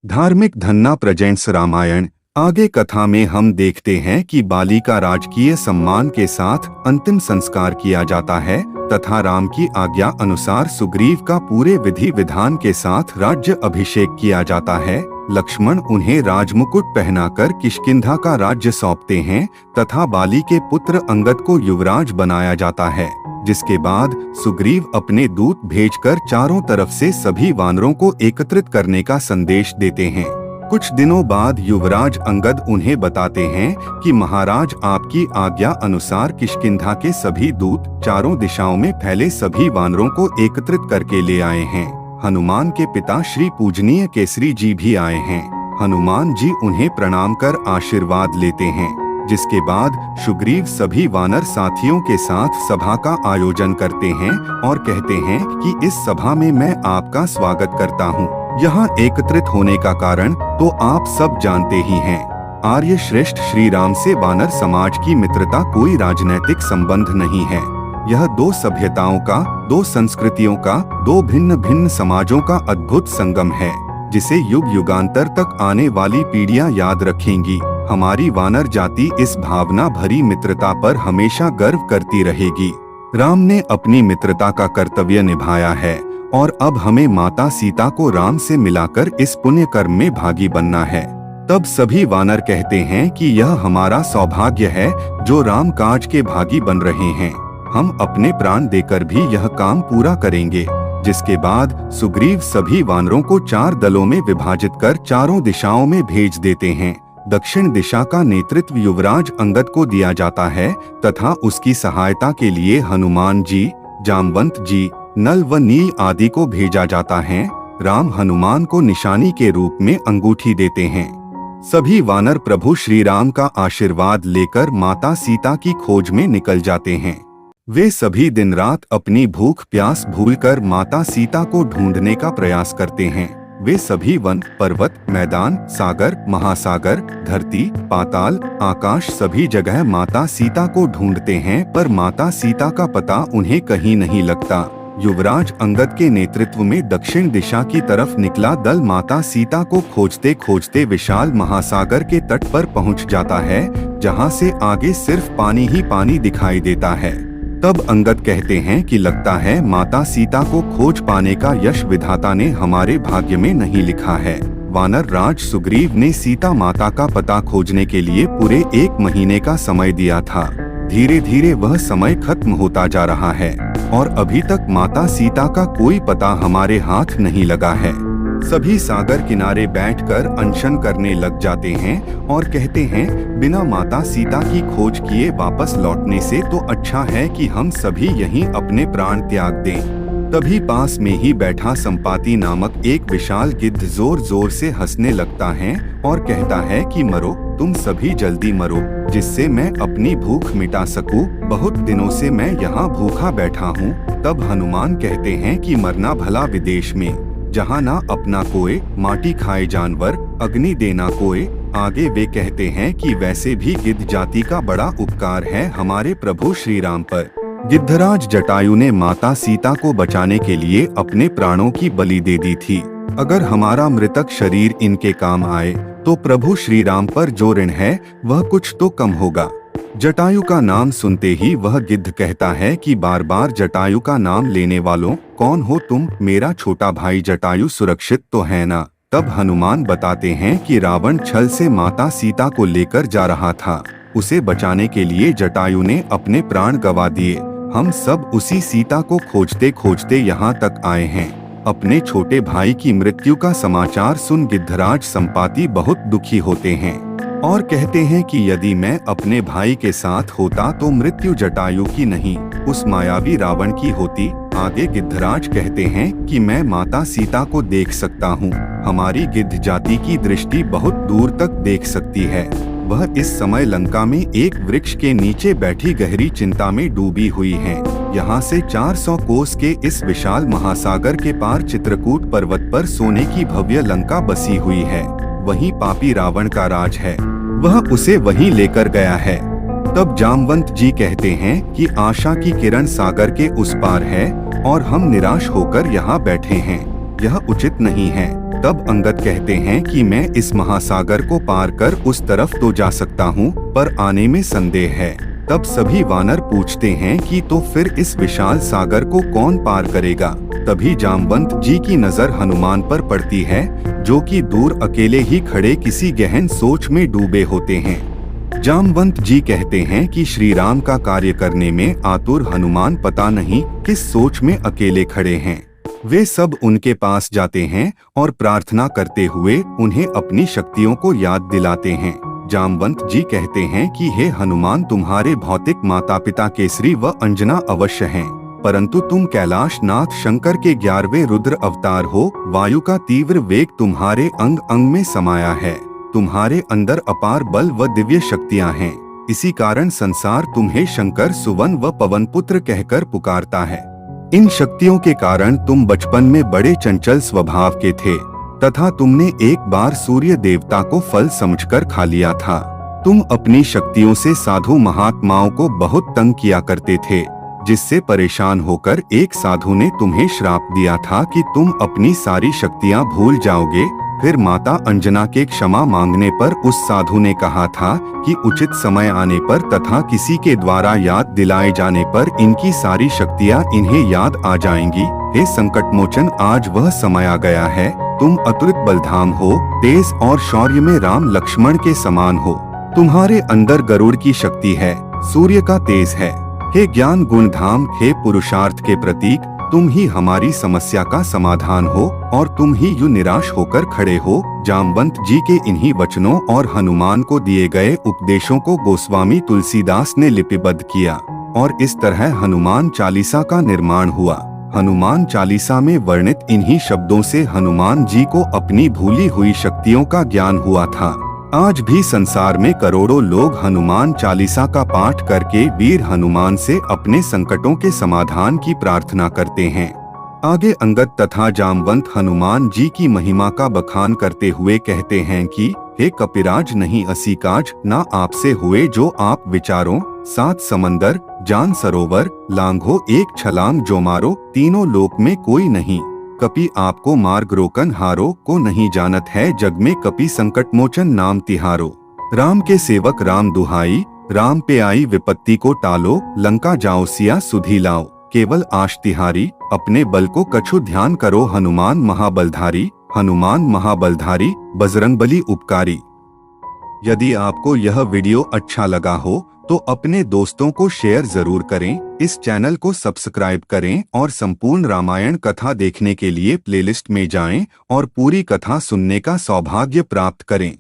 धार्मिक धन्ना प्रेजेंट्स रामायण। आगे कथा में हम देखते हैं कि बाली का राजकीय सम्मान के साथ अंतिम संस्कार किया जाता है तथा राम की आज्ञा अनुसार सुग्रीव का पूरे विधि विधान के साथ राज्य अभिषेक किया जाता है। लक्ष्मण उन्हें राजमुकुट पहनाकर किष्किंधा का राज्य सौंपते हैं तथा बाली के पुत्र अंगद को युवराज बनाया जाता है, जिसके बाद सुग्रीव अपने दूत भेजकर चारों तरफ से सभी वानरों को एकत्रित करने का संदेश देते हैं। कुछ दिनों बाद युवराज अंगद उन्हें बताते हैं कि महाराज आपकी आज्ञा अनुसार किष्किंधा के सभी दूत चारों दिशाओं में फैले सभी वानरों को एकत्रित करके ले आए हैं। हनुमान के पिता श्री पूजनीय केसरी जी भी आए हैं। हनुमान जी उन्हें प्रणाम कर आशीर्वाद लेते हैं, जिसके बाद सुग्रीव सभी वानर साथियों के साथ सभा का आयोजन करते हैं और कहते हैं कि इस सभा में मैं आपका स्वागत करता हूँ। यहाँ एकत्रित होने का कारण तो आप सब जानते ही हैं। आर्य श्रेष्ठ श्री राम से वानर समाज की मित्रता कोई राजनैतिक संबंध नहीं है। यह दो सभ्यताओं का, दो संस्कृतियों का, दो भिन्न भिन्न समाजों का अद्भुत संगम है, जिसे युग युगांतर तक आने वाली पीढ़ियां याद रखेंगी। हमारी वानर जाति इस भावना भरी मित्रता पर हमेशा गर्व करती रहेगी। राम ने अपनी मित्रता का कर्तव्य निभाया है और अब हमें माता सीता को राम से मिलाकर इस पुण्य कर्म में भागी बनना है। तब सभी वानर कहते हैं कि यह हमारा सौभाग्य है जो राम काज के भागी बन रहे हैं। हम अपने प्राण देकर भी यह काम पूरा करेंगे। जिसके बाद सुग्रीव सभी वानरों को 4 दलों में विभाजित कर चारों दिशाओं में भेज देते हैं। दक्षिण दिशा का नेतृत्व युवराज अंगद को दिया जाता है तथा उसकी सहायता के लिए हनुमान जी, जामवंत जी, नल व नील आदि को भेजा जाता है। राम हनुमान को निशानी के रूप में अंगूठी देते हैं। सभी वानर प्रभु श्री राम का आशीर्वाद लेकर माता सीता की खोज में निकल जाते हैं। वे सभी दिन रात अपनी भूख प्यास भूलकर माता सीता को ढूंढने का प्रयास करते हैं। वे सभी वन, पर्वत, मैदान, सागर, महासागर, धरती, पाताल, आकाश सभी जगह माता सीता को ढूंढते हैं, पर माता सीता का पता उन्हें कहीं नहीं लगता। युवराज अंगद के नेतृत्व में दक्षिण दिशा की तरफ निकला दल माता सीता को खोजते खोजते विशाल महासागर के तट पर पहुंच जाता है, जहां से आगे सिर्फ पानी ही पानी दिखाई देता है। तब अंगद कहते हैं कि लगता है माता सीता को खोज पाने का यश विधाता ने हमारे भाग्य में नहीं लिखा है। वानर राज सुग्रीव ने सीता माता का पता खोजने के लिए पूरे 1 महीने का समय दिया था। धीरे धीरे वह समय खत्म होता जा रहा है और अभी तक माता सीता का कोई पता हमारे हाथ नहीं लगा है। सभी सागर किनारे बैठकर अनशन करने लग जाते हैं और कहते हैं बिना माता सीता की खोज किए वापस लौटने से तो अच्छा है कि हम सभी यहीं अपने प्राण त्याग दें। तभी पास में ही बैठा संपाति नामक एक विशाल गिद्ध जोर जोर से हंसने लगता है और कहता है कि मरो, तुम सभी जल्दी मरो, जिससे मैं अपनी भूख मिटा सकूं। बहुत दिनों से मैं यहाँ भूखा बैठा हूँ। तब हनुमान कहते हैं कि मरना भला विदेश में, जहाँ ना अपना कोई, माटी खाए जानवर, अग्नि देना कोई। आगे वे कहते हैं कि वैसे भी गिद्ध जाति का बड़ा उपकार है हमारे प्रभु श्री राम पर। गिद्धराज जटायु ने माता सीता को बचाने के लिए अपने प्राणों की बलि दे दी थी। अगर हमारा मृतक शरीर इनके काम आए तो प्रभु श्री राम पर जो ऋण है वह कुछ तो कम होगा। जटायु का नाम सुनते ही वह गिद्ध कहता है कि बार बार जटायु का नाम लेने वालों, कौन हो तुम? मेरा छोटा भाई जटायु सुरक्षित तो है ना? तब हनुमान बताते हैं कि रावण छल से माता सीता को लेकर जा रहा था। उसे बचाने के लिए जटायु ने अपने प्राण गंवा दिए। हम सब उसी सीता को खोजते खोजते यहाँ तक आए हैं। अपने छोटे भाई की मृत्यु का समाचार सुन गिद्धराज संपाति बहुत दुखी होते हैं और कहते हैं कि यदि मैं अपने भाई के साथ होता तो मृत्यु जटायु की नहीं, उस मायावी रावण की होती। आगे गिद्धराज कहते हैं कि मैं माता सीता को देख सकता हूँ। हमारी गिद्ध जाति की दृष्टि बहुत दूर तक देख सकती है। वह इस समय लंका में एक वृक्ष के नीचे बैठी गहरी चिंता में डूबी हुई है। यहाँ से 400 कोस के इस विशाल महासागर के पार चित्रकूट पर्वत पर सोने की भव्य लंका बसी हुई है। वहीं पापी रावण का राज है, वह उसे वहीं लेकर गया है। तब जामवंत जी कहते हैं कि आशा की किरण सागर के उस पार है और हम निराश होकर यहाँ बैठे हैं। यह उचित नहीं है। तब अंगद कहते हैं कि मैं इस महासागर को पार कर उस तरफ तो जा सकता हूँ, पर आने में संदेह है। तब सभी वानर पूछते हैं कि तो फिर इस विशाल सागर को कौन पार करेगा। तभी जामवंत जी की नजर हनुमान पर पड़ती है, जो कि दूर अकेले ही खड़े किसी गहन सोच में डूबे होते हैं। जामवंत जी कहते हैं कि श्री राम का कार्य करने में आतुर हनुमान पता नहीं किस सोच में अकेले खड़े हैं। वे सब उनके पास जाते हैं और प्रार्थना करते हुए उन्हें अपनी शक्तियों को याद दिलाते हैं। जामवंत जी कहते हैं कि हे हनुमान, तुम्हारे भौतिक माता पिता केसरी व अंजना अवश्य हैं, परंतु तुम कैलाश नाथ शंकर के 11वें रुद्र अवतार हो। वायु का तीव्र वेग तुम्हारे अंग अंग में समाया है। तुम्हारे अंदर अपार बल व दिव्य शक्तियां हैं। इसी कारण संसार तुम्हें शंकर, सुवन व पवन पुत्र कहकर पुकारता है। इन शक्तियों के कारण तुम बचपन में बड़े चंचल स्वभाव के थे तथा तुमने एक बार सूर्य देवता को फल समझकर खा लिया था। तुम अपनी शक्तियों से साधु महात्माओं को बहुत तंग किया करते थे, जिससे परेशान होकर एक साधु ने तुम्हें श्राप दिया था कि तुम अपनी सारी शक्तियां भूल जाओगे। फिर माता अंजना के क्षमा मांगने पर उस साधु ने कहा था कि उचित समय आने पर तथा किसी के द्वारा याद दिलाए जाने पर इनकी सारी शक्तियां इन्हें याद आ जाएंगी। हे संकटमोचन, आज वह समय आ गया है। तुम अतुलित बलधाम हो, तेज और शौर्य में राम लक्ष्मण के समान हो। तुम्हारे अंदर गरुड़ की शक्ति है, सूर्य का तेज है। हे ज्ञान गुण धाम, हे पुरुषार्थ के प्रतीक, तुम ही हमारी समस्या का समाधान हो और तुम ही यूं निराश होकर खड़े हो। जामवंत जी के इन्हीं वचनों और हनुमान को दिए गए उपदेशों को गोस्वामी तुलसीदास ने लिपिबद्ध किया और इस तरह हनुमान चालीसा का निर्माण हुआ। हनुमान चालीसा में वर्णित इन्हीं शब्दों से हनुमान जी को अपनी भूली हुई शक्तियों का ज्ञान हुआ था। आज भी संसार में करोड़ों लोग हनुमान चालीसा का पाठ करके वीर हनुमान से अपने संकटों के समाधान की प्रार्थना करते हैं। आगे अंगद तथा जामवंत हनुमान जी की महिमा का बखान करते हुए कहते हैं कि हे कपिराज, नहीं असी काज ना आपसे हुए जो आप विचारो। 7 समंदर जान सरोवर, लांघो एक छलांग जो मारो। तीनों लोक में कोई नहीं, कपि आपको मार्ग रोकन हारो। को नहीं जानत है जग में, कपि संकट मोचन नाम तिहारो। राम के सेवक राम दुहाई, राम पे आई विपत्ति को टालो। लंका जाओ सिया सुधी लाओ, केवल आश तिहारी। अपने बल को कछु ध्यान करो, हनुमान महाबलधारी। हनुमान महाबलधारी, बजरंगबली उपकारी। यदि आपको यह वीडियो अच्छा लगा हो तो अपने दोस्तों को शेयर जरूर करें। इस चैनल को सब्सक्राइब करें और संपूर्ण रामायण कथा देखने के लिए प्लेलिस्ट में जाएं और पूरी कथा सुनने का सौभाग्य प्राप्त करें।